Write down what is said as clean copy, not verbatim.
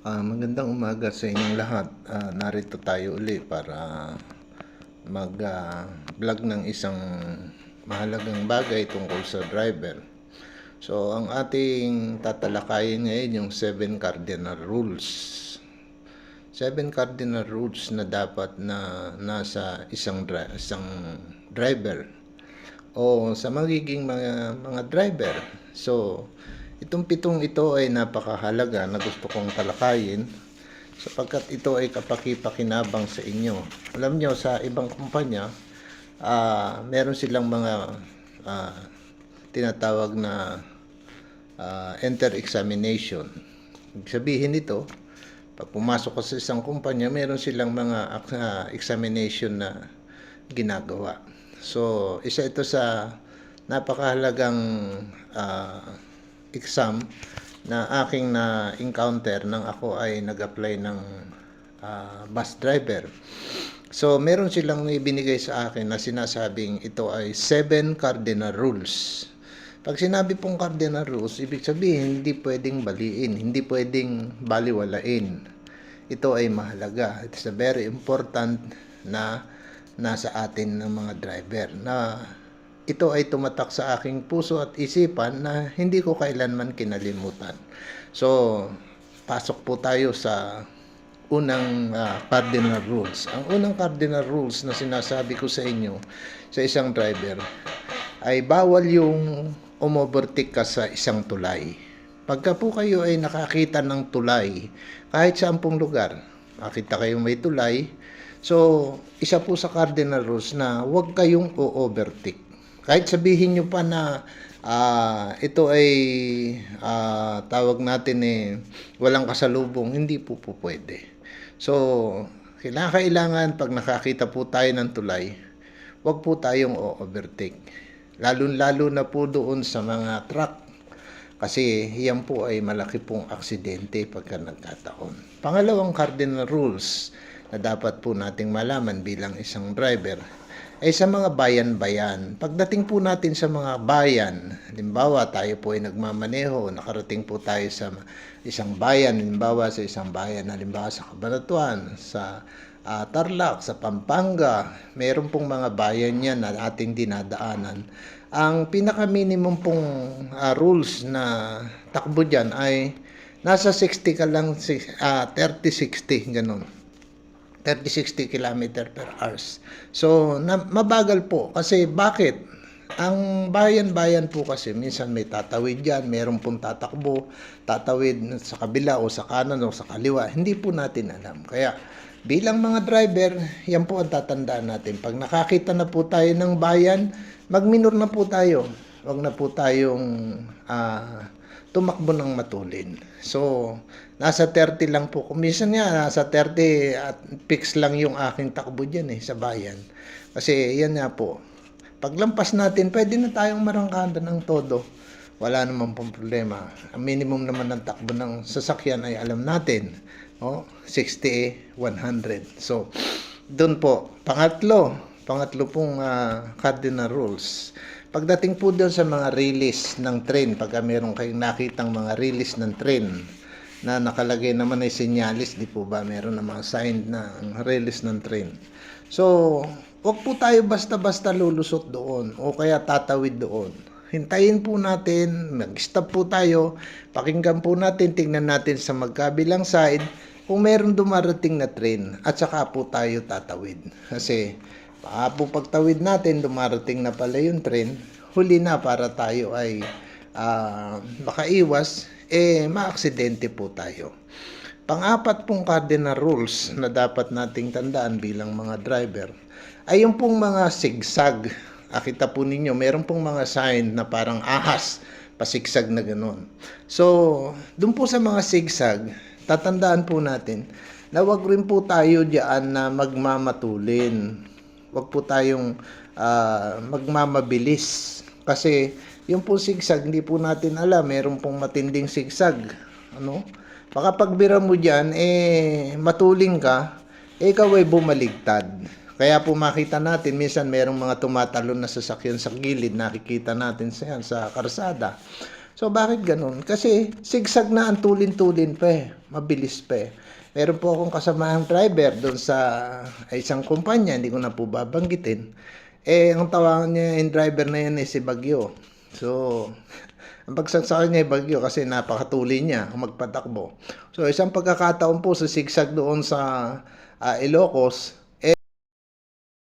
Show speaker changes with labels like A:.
A: Magandang umaga sa inyong lahat. Narito tayo uli para mag-vlog ng isang mahalagang bagay tungkol sa driver. So, ang ating tatalakayin ngayon yung 7 cardinal rules. 7 cardinal rules na dapat na nasa isang driver o sa magiging mga driver. So, itong 7 ito ay napakahalaga na gusto kong talakayin sapagkat ito ay kapaki-pakinabang sa inyo. Alam nyo, sa ibang kumpanya, meron silang mga tinatawag na enter examination. Ibig sabihin nito, pag pumasok ka sa isang kumpanya, meron silang mga examination na ginagawa. So, isa ito sa napakahalagang exam na aking na-encounter nang ako ay nag-apply ng bus driver. So, meron silang ibinigay sa akin na sinasabing ito ay 7 cardinal rules. Pag sinabi pong cardinal rules, ibig sabihin hindi pwedeng baliin, hindi pwedeng baliwalain. Ito ay mahalaga. It's a very important na nasa atin ng mga driver na ito ay tumatak sa aking puso at isipan na hindi ko kailanman kinalimutan. So, pasok po tayo sa unang cardinal rules. Ang unang cardinal rules na sinasabi ko sa inyo sa isang driver ay bawal yung umovertake ka sa isang tulay. Pagka po kayo ay nakakita ng tulay, kahit saan pong lugar, makita kayo may tulay, so isa po sa cardinal rules na huwag kayong o-overtake. Kahit sabihin nyo pa na ito ay tawag natin walang kasalubong, hindi po pwede. So, kailangan pag nakakita po tayo ng tulay, huwag po tayong o-overtake. Lalo na po doon sa mga truck. Kasi yan po ay malaki pong aksidente pagka nagkataon. Pangalawang cardinal rules na dapat po nating malaman bilang isang driver ay sa mga bayan-bayan. Pagdating po natin sa mga bayan, halimbawa tayo po ay nagmamaneho, nakarating po tayo sa isang bayan, halimbawa sa isang bayan, halimbawa sa Cabanatuan, sa Tarlac, sa Pampanga, meron pong mga bayan yan na ating dinadaanan. Ang pinaka-minimum pong rules na takbo dyan ay nasa 60 ka lang, 30-60, ganun. 30-60 km per hours. So, mabagal po. Kasi bakit? Ang bayan-bayan po kasi, minsan may tatawid dyan, meron pong tatakbo, tatawid sa kabila o sa kanan o sa kaliwa. Hindi po natin alam. Kaya, bilang mga driver, yan po ang tatandaan natin. Pag nakakita na po tayo ng bayan, mag-minor na po tayo. Huwag na po tayong tumakbo ng matulin. So, nasa 30 lang po. Kung minsan nga, nasa 30 at fix lang yung aking takbo dyan sa bayan. Kasi yan nga po. Paglampas natin, pwede na tayong marangkada ng todo. Wala naman pong problema. Ang minimum naman ng takbo ng sasakyan ay alam natin. 60, 100. So, doon po. Pangatlo pong cardinal rules. Pagdating po doon sa mga release ng train, pagka meron kayong nakitang mga release ng train na nakalagay naman ay senyalis, di po ba? Meron na mga sign na release ng train. So, wag po tayo basta-basta lulusot doon o kaya tatawid doon. Hintayin po natin, mag-stop po tayo, pakinggan po natin, tingnan natin sa magkabilang side kung meron dumarating na train at saka po tayo tatawid. Kasi, po pagtawid natin, dumarating na pala yung train, huli na para tayo ay makaiwas, maaksidente po tayo. Pang-apat pong cardinal rules na dapat nating tandaan bilang mga driver ay yung pong mga sigsag. Kita po ninyo, meron pong mga sign na parang ahas, pasigsag na gano'n. So, dun po sa mga sigsag, tatandaan po natin na wag rin po tayo diyan na magmamatulin. Wag po tayong magmamabilis. Kasi yung po sigsag, hindi po natin alam. Meron pong matinding sigsag. Baka pagbira mo dyan, matuling ka, ikaw ay bumaligtad. Kaya po makita natin, minsan merong mga tumatalon na sasakyan sa gilid, nakikita natin sa karsada. So bakit ganun? Kasi sigsag na ang tulin-tulin pa mabilis pa eh. Meron po akong kasamahang driver doon sa isang kumpanya, hindi ko na po babanggitin. Eh, ang tawagan niya yung driver na yan si Bagyo. So, ang pagsaksakan niya ay Bagyo kasi napakatuli niya magpatakbo. So, isang pagkakataon po sa sigsag doon sa Ilocos,